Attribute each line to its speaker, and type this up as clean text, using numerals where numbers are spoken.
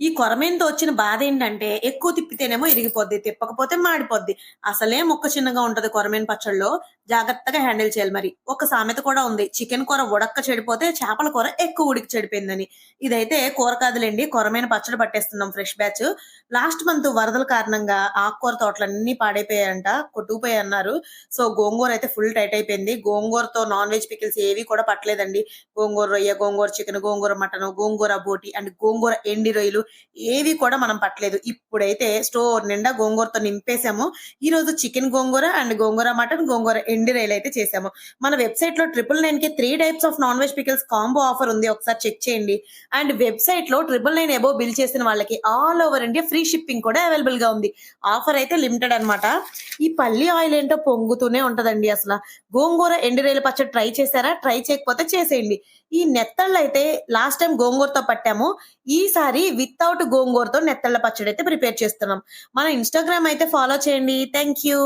Speaker 1: ఈ కొరమేనుతో వచ్చిన బాధ ఏంటంటే ఎక్కువ తిప్పితేనేమో ఇరిగిపోద్ది, తిప్పకపోతే మాడిపోద్ది. అసలే ముక్క చిన్నగా ఉంటది కొరమేను పచ్చడిలో. జాగ్రత్తగా హ్యాండిల్ చేయాలి మరి. ఒక సామెత కూడా ఉంది. చికెన్ కూర ఉడక్క చెడిపోతే చేపల కూర ఎక్కువ ఉడికి చెడిపోయిందని. ఇదైతే కూర కాదులేండి, కొరమేను పచ్చడి పట్టేస్తున్నాం ఫ్రెష్ బ్యాచ్. లాస్ట్ మంత్ వరదల కారణంగా ఆకుకూర తోటలన్నీ పాడైపోయాయంట, కొట్టుకుపోయాయన్నారు. సో గోంగూర అయితే ఫుల్ టైట్ అయిపోయింది. గోంగూరతో నాన్ వెజ్ పికిల్స్ ఏవి కూడా పట్టలేదండి. గోంగూర రొయ్య, గోంగూర చికెన్, గోంగూర మటన్, గోంగూర బోటి అండ్ గోంగూర ఎండి రొయ్యలు ఏవి కూడా మనం పట్టలేదు. ఇప్పుడైతే స్టోర్ నిండా గోంగూరతో నింపేసాము. ఈ రోజు చికెన్ గోంగూర అండ్ గోంగూర మటన్, గోంగూర ఎండి రొయ్యలు అయితే చేసాము. మన వెబ్సైట్ లో 999 కి 3 types of non veg pickles combo offer ఉంది, ఒకసారి చెక్ చేయండి. అండ్ వెబ్సైట్ లో 999 అబోవ్ బిల్ చేసిన వాళ్ళకి all over India free shipping కూడా అవైలబుల్ గా ఉంది. ఆఫర్ అయితే లిమిటెడ్ అన్నమాట. ఈ పల్లి ఆయిల్ ఏంటో పొంగుతూనే ఉంటదండి అసలు. గోంగూర ఎండు రొయ్యల పచ్చడి ట్రై చేశారా? ట్రై చేయకపోతే చేసేయండి. ఈ నెత్తళ్ళు అయితే లాస్ట్ టైం గోంగూరతో పట్టాము. ఈసారి వితౌట్ గోంగూరతో నెత్తళ్ళ పచ్చడి అయితే ప్రిపేర్ చేస్తున్నాం. మన ఇన్‌స్టాగ్రామ్ అయితే ఫాలో చేయండి. Thank you.